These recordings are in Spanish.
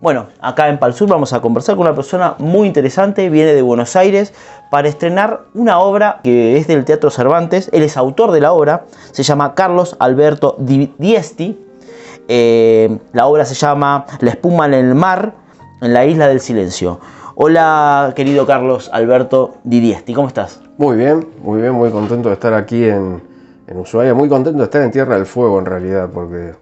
Bueno, acá en Pal Sur vamos a conversar con una persona muy interesante, viene de Buenos Aires para estrenar una obra que es del Teatro Cervantes. Él es autor de la obra, se llama Carlos Alberto Diesti. La obra se llama La espuma en el mar, en la isla del silencio. Hola, querido Carlos Alberto Diesti, ¿cómo estás? Muy bien, muy contento de estar aquí en Ushuaia, muy contento de estar en Tierra del Fuego en realidad, porque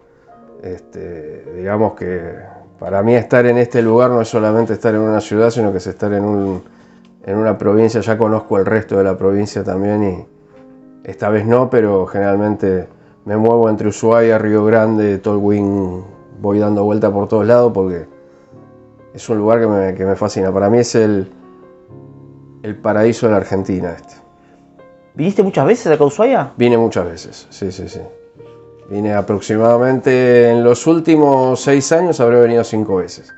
digamos que para mí estar en este lugar no es solamente estar en una ciudad, sino que es estar en una provincia. Ya conozco el resto de la provincia también y esta vez no, pero generalmente me muevo entre Ushuaia, Río Grande, Tolwyn, voy dando vuelta por todos lados porque es un lugar que me fascina. Para mí es el paraíso de la Argentina este. ¿Viniste muchas veces acá a Ushuaia? Vine muchas veces, sí. Vine aproximadamente, en los últimos 6 años habré venido 5 veces.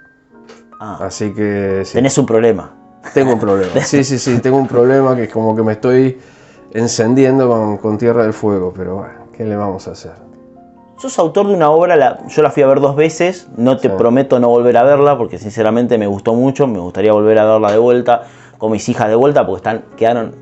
Así que sí. Tenés un problema. Tengo un problema, sí, tengo un problema que es como que me estoy encendiendo con Tierra del Fuego, pero bueno, ¿qué le vamos a hacer? Sos autor de una obra, yo la fui a ver 2 veces, no te prometo no volver a verla, porque sinceramente me gustó mucho, me gustaría volver a verla de vuelta, con mis hijas de vuelta, porque quedaron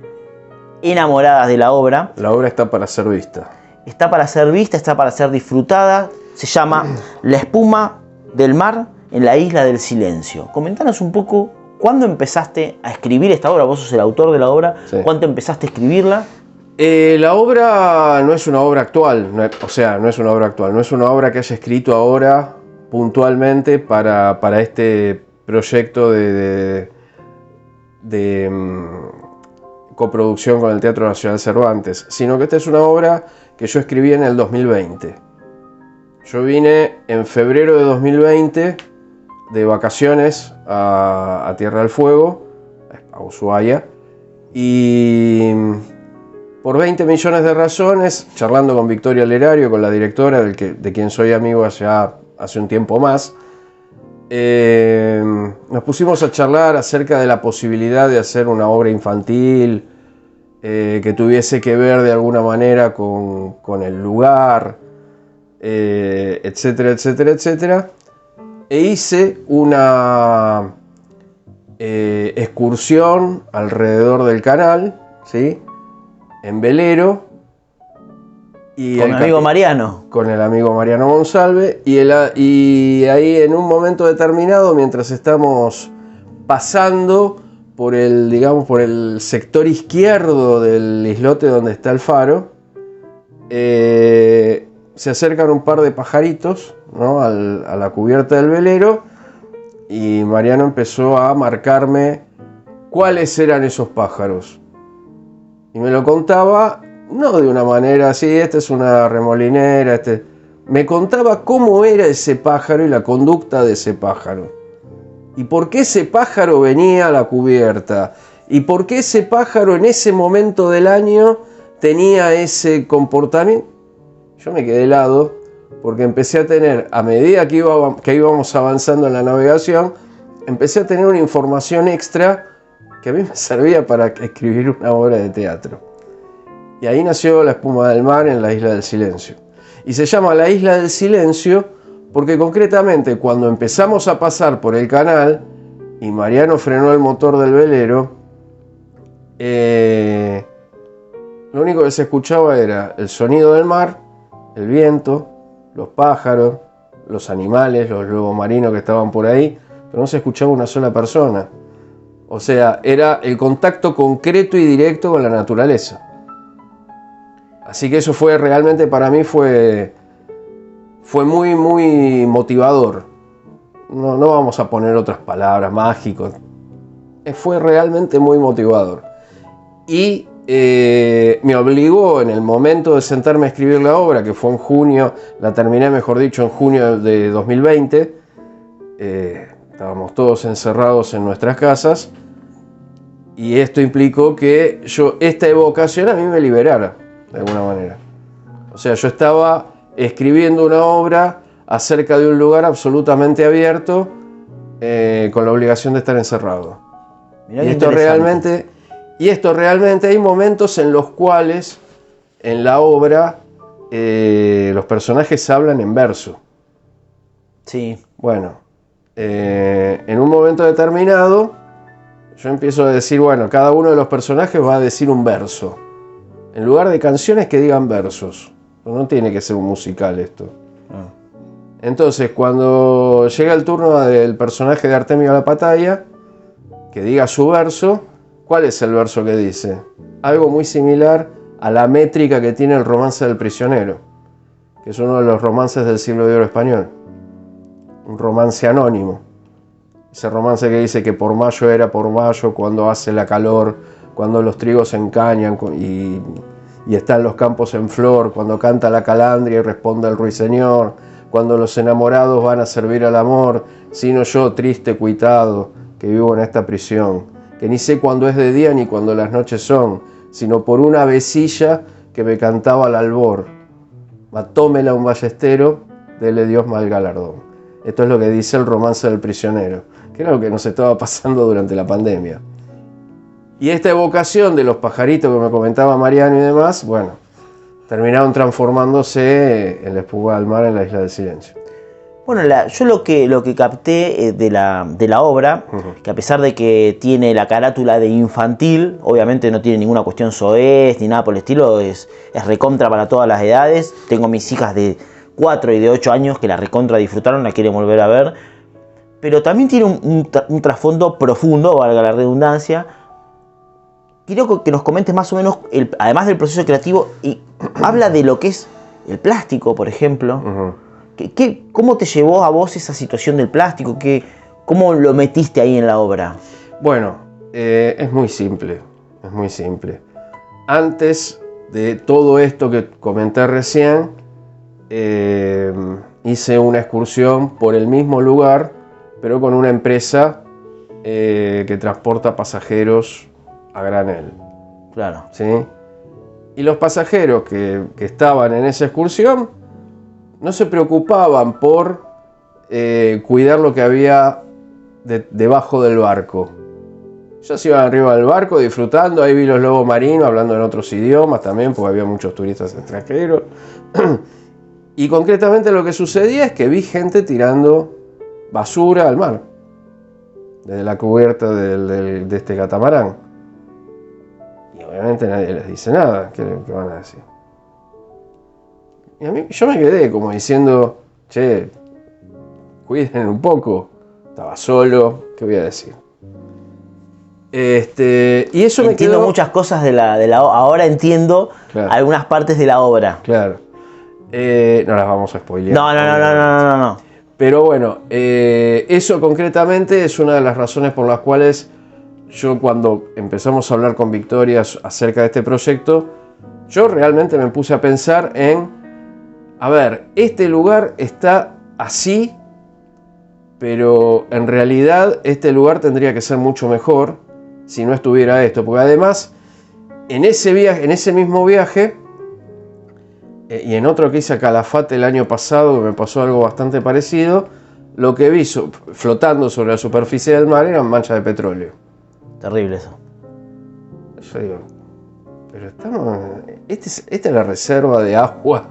enamoradas de la obra. La obra está para ser vista. Está para ser vista, está para ser disfrutada. Se llama La espuma del mar en la isla del silencio. Comentanos un poco, ¿cuándo empezaste a escribir esta obra? Vos sos el autor de la obra. Sí. ¿Cuándo empezaste a escribirla? La obra no es una obra actual, no es una obra que haya escrito ahora puntualmente para este proyecto de coproducción con el Teatro Nacional Cervantes, sino que esta es una obra que yo escribí en el 2020. Yo vine en febrero de 2020 de vacaciones a Tierra del Fuego, a Ushuaia, y por 20 millones de razones, charlando con Victoria Lerario, con la directora, de quien soy amigo hace un tiempo más, nos pusimos a charlar acerca de la posibilidad de hacer una obra infantil que tuviese que ver de alguna manera con el lugar, etcétera. E hice una excursión alrededor del canal, ¿sí? En velero. Con el amigo Mariano. Con el amigo Mariano Monsalve. Y ahí en un momento determinado, mientras estamos pasando por el sector izquierdo del islote donde está el faro, se acercan un par de pajaritos, ¿no? a la cubierta del velero, y Mariano empezó a marcarme cuáles eran esos pájaros. Y me lo contaba, no de una manera así, esta es una remolinera, me contaba cómo era ese pájaro y la conducta de ese pájaro. Y por qué ese pájaro venía a la cubierta. Y por qué ese pájaro en ese momento del año tenía ese comportamiento. Yo me quedé helado porque empecé a tener, a medida que íbamos avanzando en la navegación, empecé a tener una información extra que a mí me servía para escribir una obra de teatro. Y ahí nació La espuma del mar en la isla del silencio. Y se llama La isla del silencio porque concretamente cuando empezamos a pasar por el canal y Mariano frenó el motor del velero, lo único que se escuchaba era el sonido del mar, el viento, los pájaros, los animales, los lobos marinos que estaban por ahí, pero no se escuchaba una sola persona. O sea, era el contacto concreto y directo con la naturaleza. Así que eso fue realmente, para mí fue muy motivador. No vamos a poner otras palabras, mágicos. Fue realmente muy motivador. Y me obligó en el momento de sentarme a escribir la obra, que fue en junio, la terminé mejor dicho en junio de 2020. Estábamos todos encerrados en nuestras casas. Y esto implicó que esta evocación a mí me liberara, de alguna manera. O sea, yo estaba escribiendo una obra acerca de un lugar absolutamente abierto, con la obligación de estar encerrado. Mirá, y esto realmente hay momentos en los cuales en la obra los personajes hablan en verso. Sí. Bueno, en un momento determinado, yo empiezo a decir, bueno, cada uno de los personajes va a decir un verso. En lugar de canciones, que digan versos. No tiene que ser un musical esto. Entonces, cuando llega el turno del personaje de Artemio Lapataya, que diga su verso, ¿cuál es el verso que dice? Algo muy similar a la métrica que tiene el Romance del Prisionero, que es uno de los romances del siglo de oro español. Un romance anónimo. Ese romance que dice que por mayo era por mayo, cuando hace la calor, cuando los trigos se encañan y están los campos en flor, cuando canta la calandria y responde el ruiseñor, cuando los enamorados van a servir al amor, sino yo, triste cuitado, que vivo en esta prisión, que ni sé cuándo es de día ni cuándo las noches son, sino por una avecilla que me cantaba al albor. Matómela un ballestero, dele Dios mal galardón. Esto es lo que dice el Romance del Prisionero, que era lo que nos estaba pasando durante la pandemia. Y esta evocación de los pajaritos que me comentaba Mariano y demás, bueno, terminaron transformándose en la espuma del mar en la Isla del Silencio. Bueno, yo lo que capté de la obra, que a pesar de que tiene la carátula de infantil, obviamente no tiene ninguna cuestión soez ni nada por el estilo, es recontra para todas las edades. Tengo mis hijas de 4 y de 8 años que la recontra disfrutaron, la quieren volver a ver. Pero también tiene un trasfondo profundo, valga la redundancia. Quiero que nos comentes más o menos, además del proceso creativo, y habla de lo que es el plástico, por ejemplo. ¿Cómo te llevó a vos esa situación del plástico? ¿Cómo lo metiste ahí en la obra? Bueno, es muy simple, es muy simple. Antes de todo esto que comenté recién, hice una excursión por el mismo lugar, pero con una empresa que transporta pasajeros a granel. Claro. ¿Sí? Y los pasajeros que estaban en esa excursión no se preocupaban por cuidar lo que había debajo del barco. Ellos iban arriba del barco disfrutando, ahí vi los lobos marinos hablando en otros idiomas también, porque había muchos turistas extranjeros. Y concretamente lo que sucedía es que vi gente tirando basura al mar, desde la cubierta de este catamarán. Y obviamente nadie les dice nada. ¿Qué van a decir? Y yo me quedé como diciendo, che, cuiden un poco. Estaba solo, ¿qué voy a decir? Y eso me entiendo quedó... muchas cosas de la ahora entiendo, claro, algunas partes de la obra. Claro. No las vamos a spoilear. No. Pero bueno, eso concretamente es una de las razones por las cuales yo, cuando empezamos a hablar con Victoria acerca de este proyecto, yo realmente me puse a pensar en, a ver, este lugar está así, pero en realidad este lugar tendría que ser mucho mejor si no estuviera esto, porque además en ese mismo viaje y en otro que hice a Calafate el año pasado, que me pasó algo bastante parecido, lo que vi flotando sobre la superficie del mar eran manchas de petróleo. Terrible eso. Yo digo, pero esta es la reserva de agua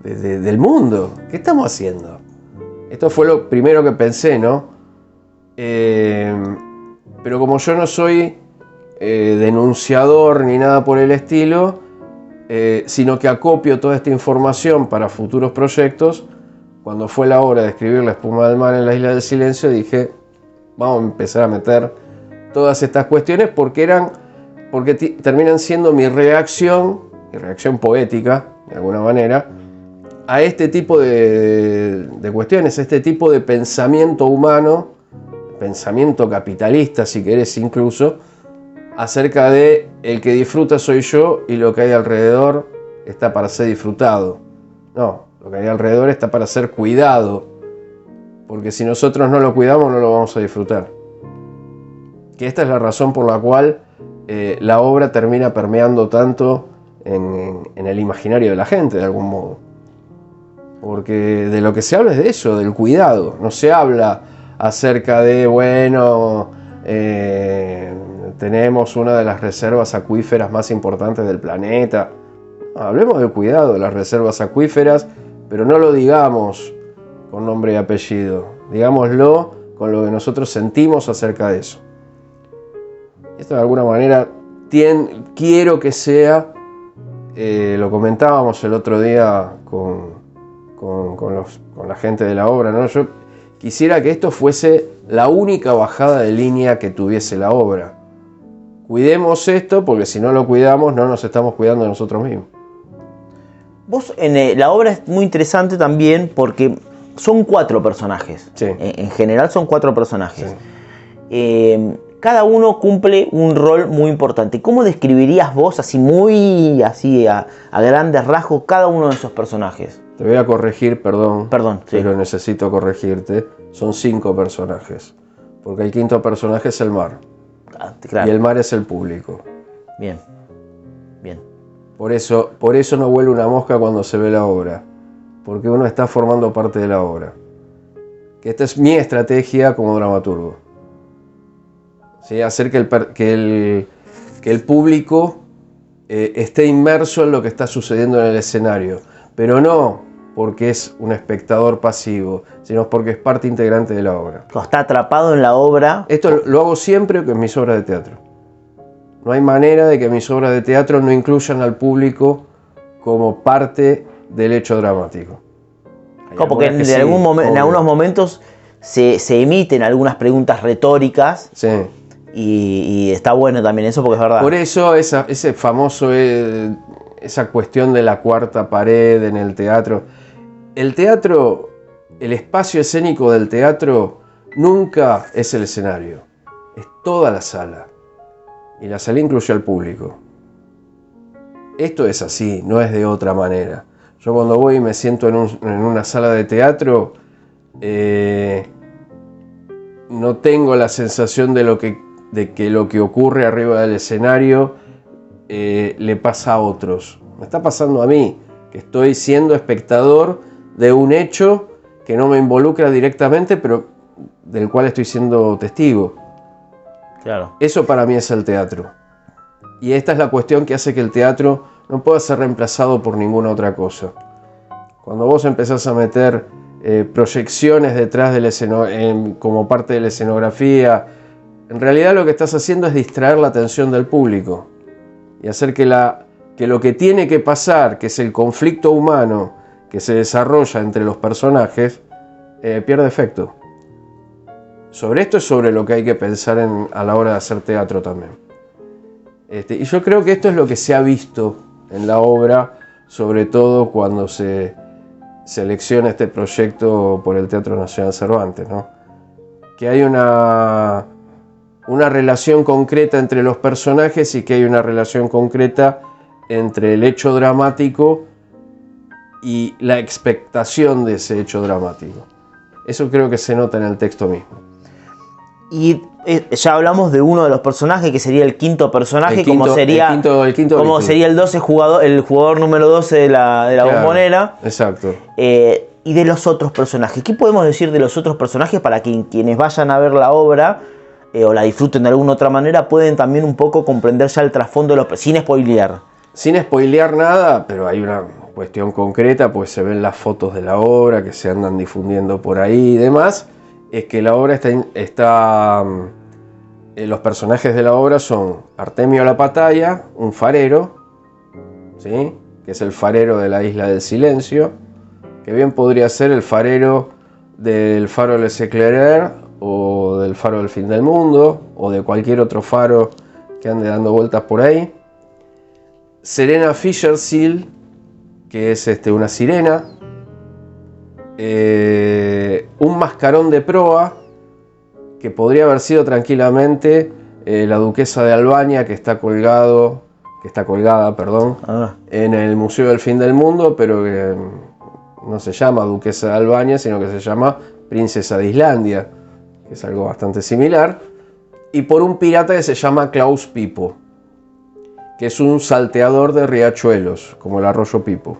del mundo. ¿Qué estamos haciendo? Esto fue lo primero que pensé, ¿no? Pero como yo no soy denunciador ni nada por el estilo, sino que acopio toda esta información para futuros proyectos, cuando fue la hora de escribir La espuma del mar en la Isla del Silencio, dije, vamos a empezar a meter todas estas cuestiones porque terminan siendo mi reacción poética, de alguna manera, a este tipo de cuestiones, a este tipo de pensamiento humano, pensamiento capitalista, si querés incluso, acerca de el que disfruta soy yo y lo que hay alrededor está para ser disfrutado. No, lo que hay alrededor está para ser cuidado, porque si nosotros no lo cuidamos no lo vamos a disfrutar. Que esta es la razón por la cual la obra termina permeando tanto en el imaginario de la gente, de algún modo. Porque de lo que se habla es de eso, del cuidado. No se habla acerca de, bueno, tenemos una de las reservas acuíferas más importantes del planeta. No, hablemos del cuidado de las reservas acuíferas, pero no lo digamos con nombre y apellido. Digámoslo con lo que nosotros sentimos acerca de eso. Esto de alguna manera quiero que sea, lo comentábamos el otro día con la gente de la obra, ¿no? Yo quisiera que esto fuese la única bajada de línea que tuviese la obra. Cuidemos esto, porque si no lo cuidamos, no nos estamos cuidando de nosotros mismos. Vos la obra es muy interesante también porque son 4 personajes. Sí. En general son 4 personajes. Sí. Cada uno cumple un rol muy importante. ¿Cómo describirías vos, así a grandes rasgos, cada uno de esos personajes? Te voy a corregir, perdón, sí. Pero necesito corregirte. Son 5 personajes. Porque el quinto personaje es el mar. Claro. Y el mar es el público. Bien. Por eso no vuela una mosca cuando se ve la obra. Porque uno está formando parte de la obra. Que esta es mi estrategia como dramaturgo. ¿Sí? Hacer que el público esté inmerso en lo que está sucediendo en el escenario. Pero no porque es un espectador pasivo, sino porque es parte integrante de la obra. Está atrapado en la obra. Esto lo hago siempre con mis obras de teatro. No hay manera de que mis obras de teatro no incluyan al público como parte del hecho dramático. Porque en algunos momentos se emiten algunas preguntas retóricas. Sí. Y está bueno también eso, porque es verdad. Por eso esa cuestión de la cuarta pared en el teatro. El teatro, el espacio escénico del teatro nunca es el escenario. Es toda la sala. Y la sala incluye al público. Esto es así, no es de otra manera. Yo cuando voy y me siento en una sala de teatro, no tengo la sensación de que lo que ocurre arriba del escenario le pasa a otros. Me está pasando a mí, que estoy siendo espectador de un hecho que no me involucra directamente, pero del cual estoy siendo testigo. Claro. Eso para mí es el teatro. Y esta es la cuestión que hace que el teatro no pueda ser reemplazado por ninguna otra cosa. Cuando vos empezás a meter proyecciones detrás como parte de la escenografía, en realidad lo que estás haciendo es distraer la atención del público y hacer que lo que tiene que pasar, que es el conflicto humano que se desarrolla entre los personajes, pierda efecto. Sobre esto es sobre lo que hay que pensar a la hora de hacer teatro también. Y yo creo que esto es lo que se ha visto en la obra, sobre todo cuando se selecciona este proyecto por el Teatro Nacional Cervantes, ¿no? Que hay una relación concreta entre los personajes y que hay una relación concreta entre el hecho dramático y la expectación de ese hecho dramático. Eso creo que se nota en el texto mismo. Y ya hablamos de uno de los personajes, que sería el quinto personaje, como sería el 12 jugador, el jugador número 12 de la Bombonera. Exacto. Y de los otros personajes. ¿Qué podemos decir de los otros personajes para que quienes vayan a ver la obra o la disfruten de alguna otra manera pueden también un poco comprender ya el trasfondo de sin spoilear? Sin spoilear nada, pero hay una cuestión concreta, pues se ven las fotos de la obra que se andan difundiendo por ahí y demás. Es que la obra los personajes de la obra son Artemio Lapataya, un farero, ¿sí? Que es el farero de la Isla del Silencio, que bien podría ser el farero del faro de Les Éclaireurs o del faro del fin del mundo o de cualquier otro faro que ande dando vueltas por ahí. Serena Fisher-Seal, que es una sirena. Un mascarón de proa, que podría haber sido tranquilamente la duquesa de Albania, que está colgada, en el Museo del Fin del Mundo, pero que no se llama duquesa de Albania, sino que se llama princesa de Islandia, que es algo bastante similar, y por un pirata que se llama Klaus Pipo, que es un salteador de riachuelos, como el arroyo Pipo.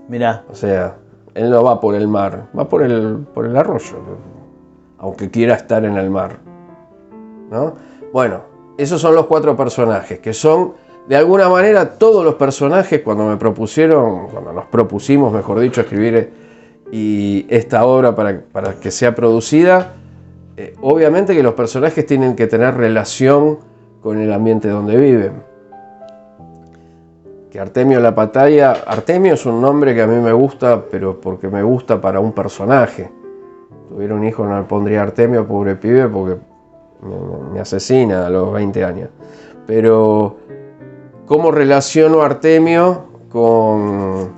Mirá. O sea, él no va por el mar, va por el arroyo, aunque quiera estar en el mar, ¿no? Bueno, esos son los 4 personajes, que son, de alguna manera, todos los personajes cuando nos propusimos, mejor dicho, escribir esta obra para que sea producida, Obviamente que los personajes tienen que tener relación con el ambiente donde viven. Que Artemio la Pataya, Artemio es un nombre que a mí me gusta, pero porque me gusta para un personaje. Si tuviera un hijo no le pondría Artemio, pobre pibe, porque me asesina a los 20 años. Pero, ¿cómo relaciono a Artemio con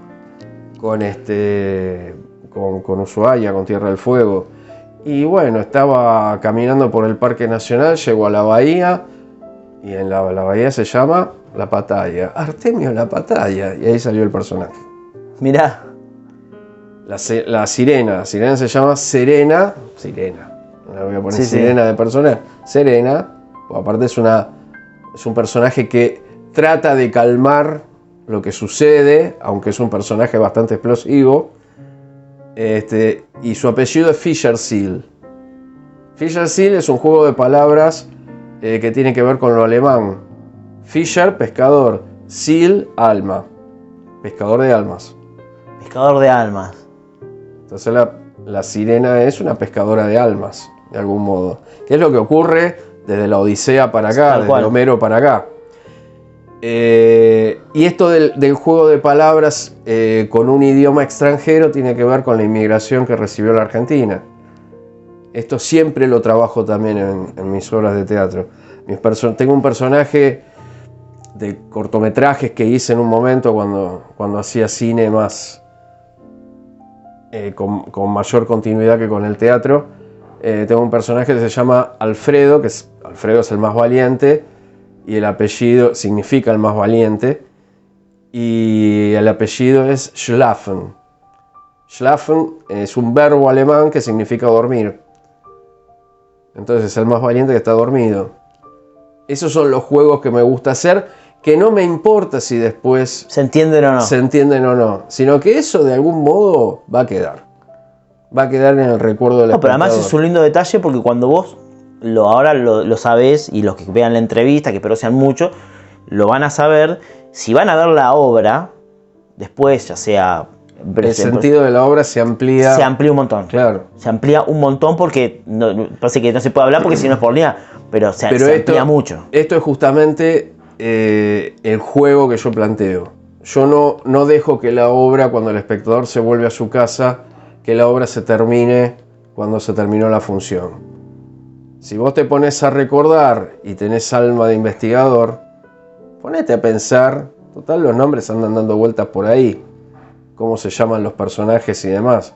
Ushuaia, con Tierra del Fuego? Y bueno, estaba caminando por el Parque Nacional, llego a la bahía, y en la bahía se llama La Pataya. Artemio la Pataya, y ahí salió el personaje. Mirá. La sirena se llama Serena, no le voy a poner Sirena de personaje, Serena, pues aparte es un personaje que trata de calmar lo que sucede, aunque es un personaje bastante explosivo. Y su apellido es Fisher Seal. Fisher Seal es un juego de palabras que tiene que ver con lo alemán. Fisher, pescador. Seal, alma. Pescador de almas. Pescador de almas. Entonces la sirena es una pescadora de almas, de algún modo. ¿Qué es lo que ocurre desde la Odisea para acá, desde Homero para acá? Y esto del juego de palabras con un idioma extranjero tiene que ver con la inmigración que recibió la Argentina. Esto siempre lo trabajo también en mis obras de teatro. Tengo un personaje de cortometrajes que hice en un momento cuando hacía cine más con mayor continuidad que con el teatro. Tengo un personaje que se llama Alfredo, Alfredo es el más valiente, y el apellido significa el más valiente, y el apellido es Schlafen. Schlafen es un verbo alemán que significa dormir. Entonces es el más valiente que está dormido. Esos son los juegos que me gusta hacer, que no me importa si después se entienden o no, sino que eso de algún modo va a quedar en el recuerdo del espectador. Pero además es un lindo detalle porque cuando vos ahora lo sabés, y los que vean la entrevista, que espero sean muchos, lo van a saber. Si van a ver la obra después, ya sea... El sentido de la obra se amplía. Se amplía un montón. Claro. Se amplía un montón porque parece que no se puede hablar porque si no es por línea, pero se amplía mucho. Esto es justamente el juego que yo planteo. Yo no dejo que la obra, cuando el espectador se vuelve a su casa, que la obra se termine cuando se terminó la función. Si vos te pones a recordar y tenés alma de investigador, ponete a pensar, total los nombres andan dando vueltas por ahí, cómo se llaman los personajes y demás.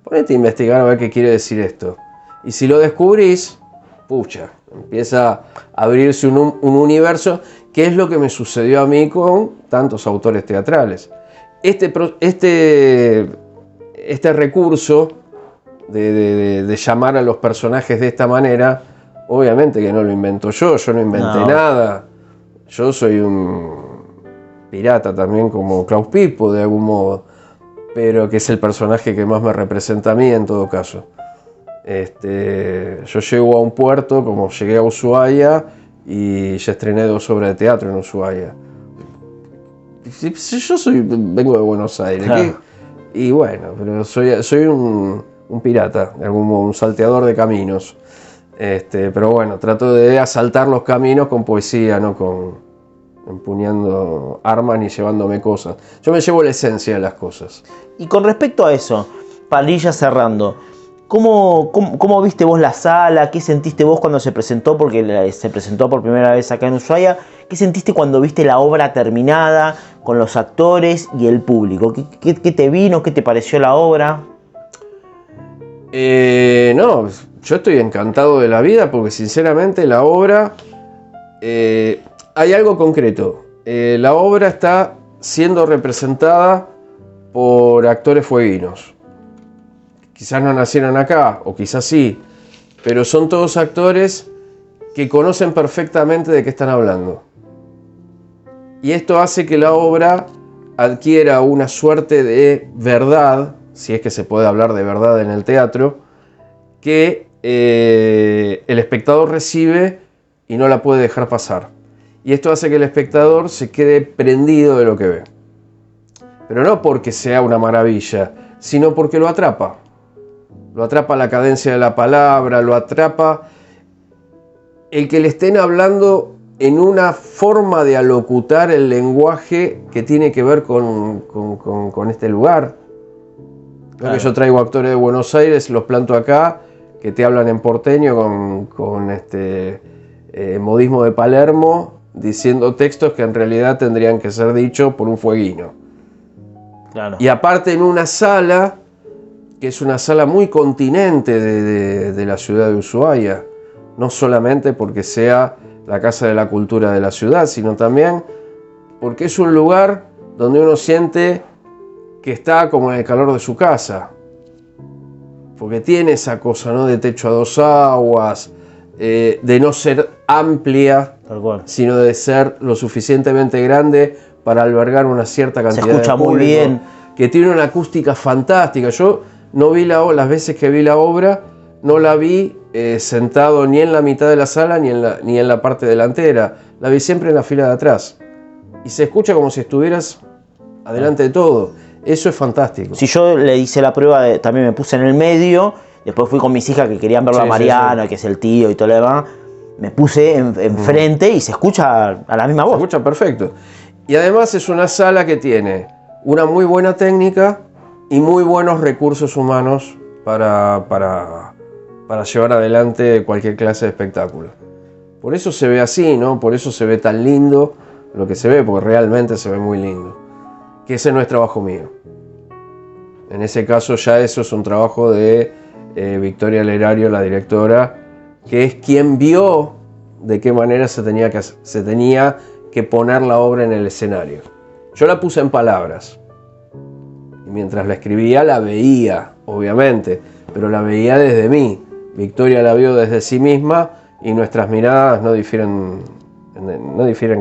Ponete a investigar a ver qué quiere decir esto. Y si lo descubrís, pucha, empieza a abrirse un universo, que es lo que me sucedió a mí con tantos autores teatrales. Este recurso de llamar a los personajes de esta manera, obviamente que no lo invento yo no inventé nada. Yo soy un pirata también como Klaus Pipo de algún modo, pero que es el personaje que más me representa a mí en todo caso. Yo llego a un puerto, como llegué a Ushuaia, y ya estrené 2 obras de teatro en Ushuaia. Yo vengo de Buenos Aires, claro. Y bueno, pero soy un pirata, de algún modo, un salteador de caminos. Pero bueno, trato de asaltar los caminos con poesía, no con empuñando armas ni llevándome cosas. Yo me llevo la esencia de las cosas. Y con respecto a eso, para ir ya cerrando, ¿cómo viste vos la sala? ¿Qué sentiste vos cuando se presentó? Porque se presentó por primera vez acá en Ushuaia. ¿Qué sentiste cuando viste la obra terminada, con los actores y el público? ¿Qué te vino? ¿Qué te pareció la obra? No, yo estoy encantado de la vida porque sinceramente la obra... hay algo concreto. La obra está siendo representada por actores fueguinos. Quizás no nacieron acá, o quizás sí, pero son todos actores que conocen perfectamente de qué están hablando. Y esto hace que la obra adquiera una suerte de verdad, si es que se puede hablar de verdad en el teatro, que el espectador recibe y no la puede dejar pasar. Y esto hace que el espectador se quede prendido de lo que ve. Pero no porque sea una maravilla, sino porque lo atrapa. Lo atrapa la cadencia de la palabra, lo atrapa el que le estén hablando en una forma de alocutar el lenguaje que tiene que ver con este lugar. Claro. Que yo traigo actores de Buenos Aires, los planto acá, que te hablan en porteño con modismo de Palermo, diciendo textos que en realidad tendrían que ser dichos por un fueguino. Claro. Y aparte en una sala, que es una sala muy continente de la ciudad de Ushuaia, no solamente porque sea la Casa de la Cultura de la ciudad, sino también porque es un lugar donde uno siente que está como en el calor de su casa, porque tiene esa cosa, ¿no?, de techo a dos aguas, de no ser amplia, Tal cual. sino de ser lo suficientemente grande para albergar una cierta cantidad de público. Se escucha muy bien. Que tiene una acústica fantástica. Yo no vi las veces que vi la obra, no la vi sentado ni en la mitad de la sala ni en la parte delantera. La vi siempre en la fila de atrás. Y se escucha como si estuvieras adelante de todo. Eso es fantástico. Si yo le hice la prueba, también me puse en el medio, después fui con mis hijas que querían verlo a Mariano, sí. Que es el tío y todo lo demás. Me puse enfrente y se escucha a la misma voz. Se escucha perfecto. Y además es una sala que tiene una muy buena técnica y muy buenos recursos humanos para llevar adelante cualquier clase de espectáculo. Por eso se ve así, ¿no? Por eso se ve tan lindo lo que se ve, porque realmente se ve muy lindo. Que ese no es trabajo mío. En ese caso ya eso es un trabajo de Victoria Lerario, la directora, que es quien vio de qué manera se tenía que poner la obra en el escenario. Yo la puse en palabras. Y mientras la escribía la veía, obviamente, pero la veía desde mí. Victoria la vio desde sí misma y nuestras miradas no difieren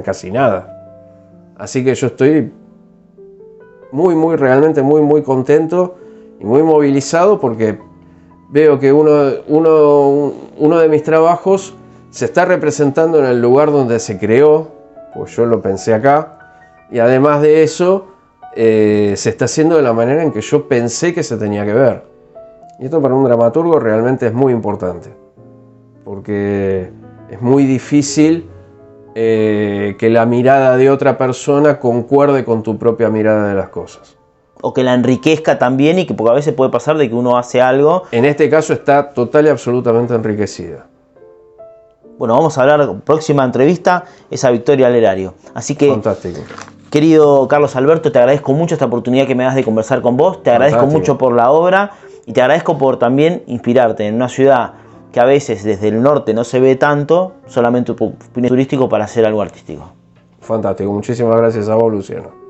casi nada. Así que yo estoy realmente muy contento y muy movilizado porque veo que uno de mis trabajos se está representando en el lugar donde se creó, pues yo lo pensé acá, y además de eso se está haciendo de la manera en que yo pensé que se tenía que ver. Y esto para un dramaturgo realmente es muy importante, porque es muy difícil que la mirada de otra persona concuerde con tu propia mirada de las cosas. O que la enriquezca también, y que porque a veces puede pasar de que uno hace algo. En este caso está total y absolutamente enriquecida. Bueno, vamos a hablar, próxima entrevista es a Victoria Lerario. Así que, fantástico. Querido Carlos Alberto, te agradezco mucho esta oportunidad que me das de conversar con vos. Te agradezco mucho por la obra y te agradezco por también inspirarte en una ciudad que a veces desde el norte no se ve tanto, solamente un turístico, para hacer algo artístico. Fantástico, muchísimas gracias a vos, Luciano.